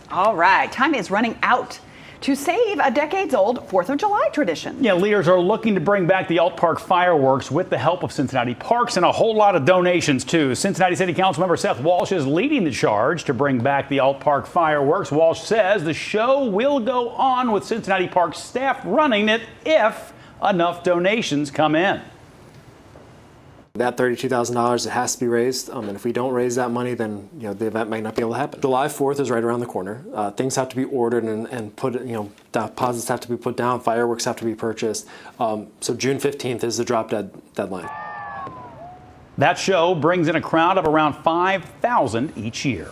All right, time is running out to save a decades-old 4th of July tradition. Yeah, leaders are looking to bring back the Alt Park fireworks with the help of Cincinnati Parks and a whole lot of donations, too. Cincinnati City Council member Seth Walsh is leading the charge to bring back the Alt Park fireworks. Walsh says the show will go on with Cincinnati Parks staff running it if enough donations come in. That $32,000, it has to be raised, and if we don't raise that money, then the event might not be able to happen. July 4th is right around the corner. Things have to be ordered and put, deposits have to be put down, fireworks have to be purchased. So June 15th is the drop dead deadline. That show brings in a crowd of around 5,000 each year.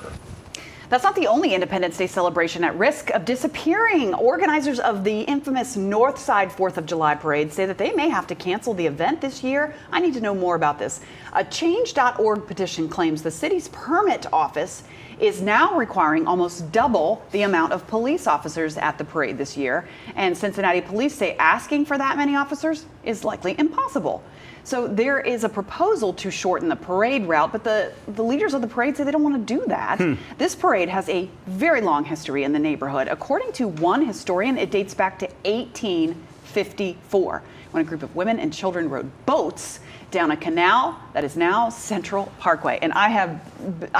That's not the only Independence Day celebration at risk of disappearing. Organizers of the infamous North Side 4th of July parade say that they may have to cancel the event this year. I need to know more about this. A Change.org petition claims the city's permit office is now requiring almost double the amount of police officers at the parade this year. And Cincinnati police say asking for that many officers is likely impossible. So there is a proposal to shorten the parade route, but the leaders of the parade say they don't want to do that. This parade has a very long history in the neighborhood. According to one historian, it dates back to 1854, when a group of women and children rode boats down a canal that is now Central Parkway. And I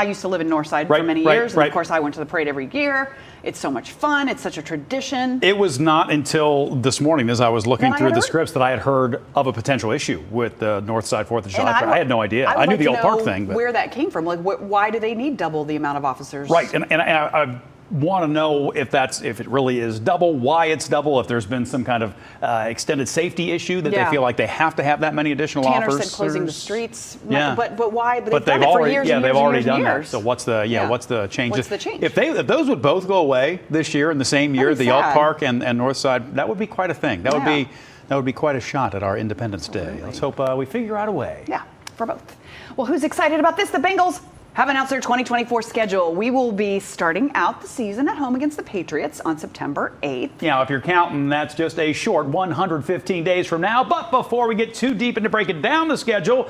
used to live in Northside for many years, and of course I went to the parade every year. It's so much fun. It's such a tradition. It was not until this morning, as I was looking through the scripts, that I had heard of a potential issue with the North Side 4th of July. I had no idea. I knew the Old Park thing. But where that came from. Like, why do they need double the amount of officers? Right. And I want to know if it really is double, why it's double, if there's been some kind of extended safety issue that they feel like they have to have that many additional Tanner officers. said closing the streets. Yeah. But why? But they've already done years. that. So what's the change? What's the change? If those would both go away this year in the same year, the Alt Park and North Side, that would be quite a thing. That would be quite a shot at our Independence Day. Let's hope we figure out a way. Yeah, for both. Well, who's excited about this? The Bengals have announced their 2024 schedule. We will be starting out the season at home against the Patriots on September 8th. Now, if you're counting, that's just a short 115 days from now. But before we get too deep into breaking down the schedule,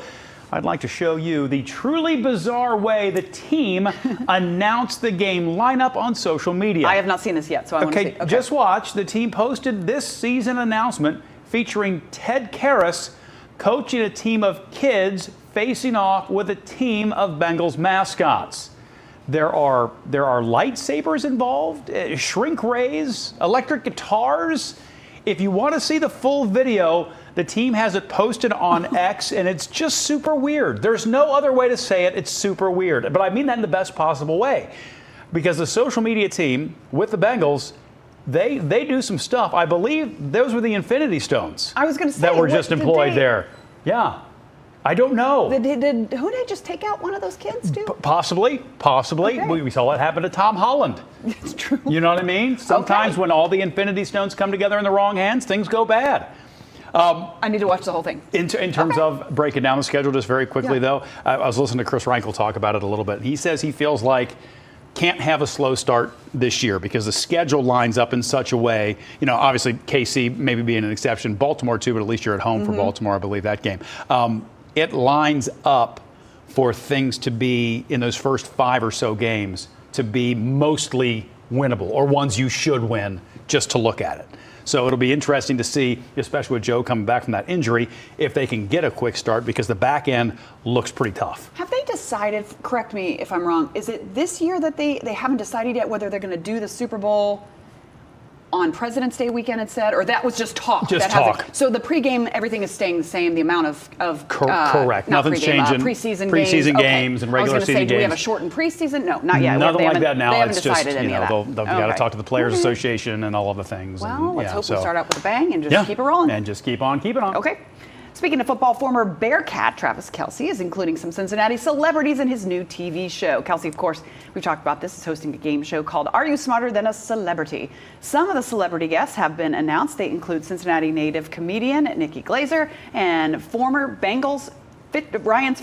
I'd like to show you the truly bizarre way the team announced the game lineup on social media. I have not seen this yet, so I want to see. Okay, just watch. The team posted this season announcement featuring Ted Karras coaching a team of kids facing off with a team of Bengals mascots. There are lightsabers involved, shrink rays, electric guitars. If you want to see the full video, the team has it posted on X, and it's just super weird. There's no other way to say it. It's super weird. But I mean that in the best possible way, because the social media team with the Bengals, they do some stuff. I believe those were the Infinity Stones. I was going to say that were just employed there. Yeah. I don't know. Who did just take out one of those kids, too? Possibly. Okay. We saw it happen to Tom Holland. It's true. You know what I mean? Sometimes when all the Infinity Stones come together in the wrong hands, things go bad. I need to watch the whole thing. In terms of breaking down the schedule just very quickly, though, I was listening to Chris Reinkel talk about it a little bit. He says he feels like can't have a slow start this year because the schedule lines up in such a way. Obviously KC maybe being an exception, Baltimore too, but at least you're at home for Baltimore, I believe, that game. It lines up for things to be, in those first 5 or so games, to be mostly winnable, or ones you should win just to look at it. So it'll be interesting to see, especially with Joe coming back from that injury, if they can get a quick start, because the back end looks pretty tough. Have they decided, correct me if I'm wrong, is it this year that they haven't decided yet whether they're going to do the Super Bowl on President's Day weekend, it said, or that was just talk? So the pregame, everything is staying the same, the amount of correct. Nothing's changing. Preseason games and regular season games. Do we have a shortened preseason? No, not yet. Nothing like that now. They haven't it's just, decided any of that. They've got to talk to the Players Association and all of the things. Well, let's hope we start out with a bang and just keep it rolling. And just keep on keeping on. Okay. Speaking of football, former Bearcat Travis Kelce is including some Cincinnati celebrities in his new TV show. Kelce, of course, we've talked about this, is hosting a game show called Are You Smarter Than a Celebrity? Some of the celebrity guests have been announced. They include Cincinnati native comedian Nikki Glazer and former Bengals Ryan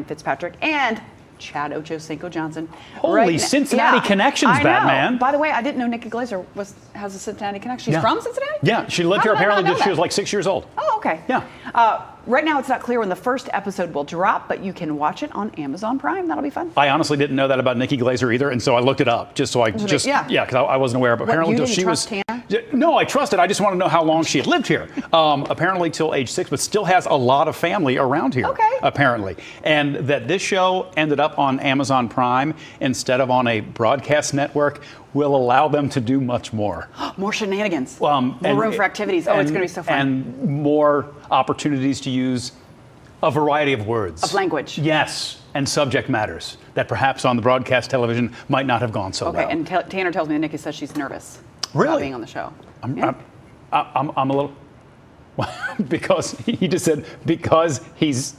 Fitzpatrick, and Chad Ochocinco Johnson. Holy Cincinnati connections, Batman. By the way, I didn't know Nikki Glazer has a Cincinnati connection. She's from Cincinnati? Yeah, she lived here apparently until she was like 6 years old. Oh, okay. Yeah. Right now, it's not clear when the first episode will drop, but you can watch it on Amazon Prime. That'll be fun. I honestly didn't know that about Nikki Glaser either, and so I looked it up just so I because I wasn't aware. But apparently, you till didn't she trust was. Tanner? No, I trusted. I just want to know how long she had lived here. Apparently till age 6, but still has a lot of family around here. Okay. Apparently, and that this show ended up on Amazon Prime instead of on a broadcast network will allow them to do much more. More shenanigans. More room for activities. Oh, it's going to be so fun. And more opportunities to use a variety of words. Of language. Yes, and subject matters that perhaps on the broadcast television might not have gone so well. Okay, and Tanner tells me that Nikki says she's nervous Really? about being on the show. I'm a little because he just said because he's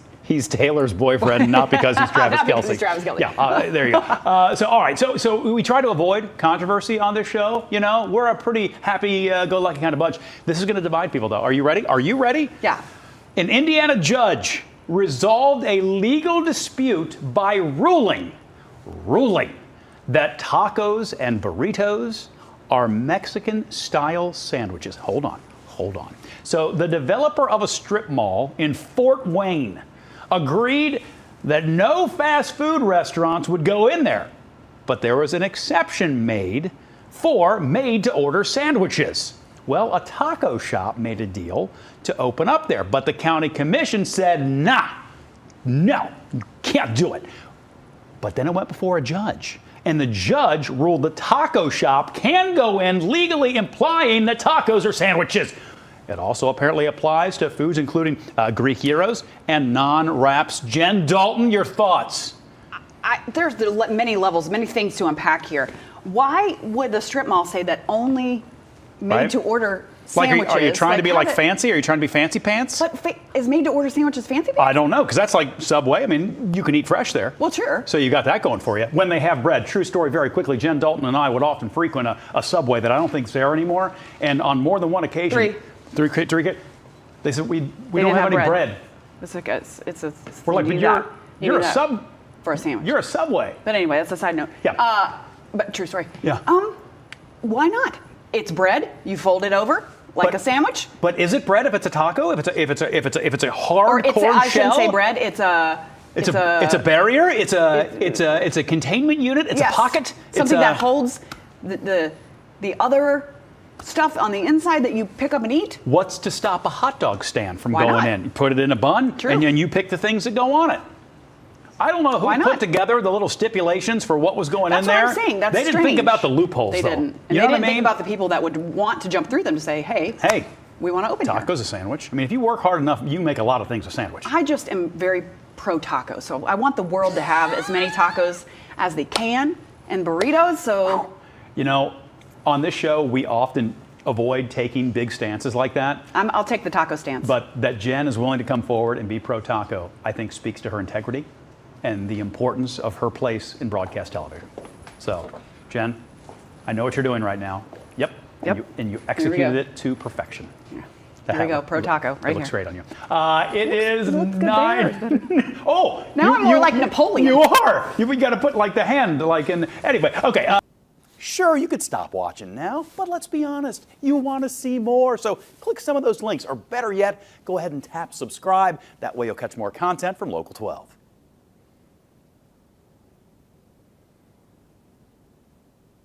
Taylor's boyfriend, not because he's Travis Not because Kelce. he's Travis Kelce. Yeah, there you go. All right. So we try to avoid controversy on this show. You know, we're a pretty happy-go-lucky kind of bunch. This is going to divide people, though. Are you ready? Are you ready? Yeah. An Indiana judge resolved a legal dispute by ruling that tacos and burritos are Mexican-style sandwiches. Hold on. So the developer of a strip mall in Fort Wayne agreed that no fast food restaurants would go in there, but there was an exception made for made-to-order sandwiches. Well, a taco shop made a deal to open up there, but the county commission said, no, you can't do it. But then it went before a judge, and the judge ruled the taco shop can go in legally, implying that tacos are sandwiches. It also apparently applies to foods including Greek gyros and non-wraps. Jen Dalton, your thoughts? There's many levels, many things to unpack here. Why would the strip mall say that only made-to-order sandwiches? Are you trying to be fancy? Are you trying to be fancy pants? But is made-to-order sandwiches fancy pants? I don't know, because that's like Subway. I mean, you can eat fresh there. Well, sure. So you got that going for you. When they have bread, true story very quickly, Jen Dalton and I would often frequent a Subway that I don't think is there anymore. And on more than one occasion... Three. They said, we don't have any bread. It's like it's a We're like, but you're a sub... For a sandwich. You're a Subway. But anyway, that's a side note. Yeah. But true story. Yeah. Why not? It's bread. You fold it over like a sandwich. But is it bread if it's a taco? If it's a hard corn shell? I shouldn't say bread. It's a barrier. It's a containment unit. It's a pocket. Something that holds the other stuff on the inside that you pick up and eat. What's to stop a hot dog stand from Why going not? in? You put it in a bun, and then you pick the things that go on it. I don't know who put together the little stipulations for what was going in there. That's what I'm saying. That's They didn't think about the loopholes, They though. didn't. And You know they what I didn't think mean? about the people that would want to jump through them to say, hey, we want to open here. Taco's a sandwich. I mean, if you work hard enough, you make a lot of things a sandwich. I just am very pro-taco. So I want the world to have as many tacos as they can and burritos. So, you know, on this show, we often avoid taking big stances like that. I'll take the taco stance. But that Jen is willing to come forward and be pro-taco, I think speaks to her integrity and the importance of her place in broadcast television. So, Jen, I know what you're doing right now. Yep. And you executed it to perfection. Yeah. There we go, pro-taco, right here. It looks great on you. It is 9. Oh! Now I'm more like Napoleon. You are! We got to put like the hand like in. Anyway, okay. Sure, you could stop watching now, but let's be honest, you want to see more. So click some of those links, or better yet, go ahead and tap subscribe. That way you'll catch more content from Local 12.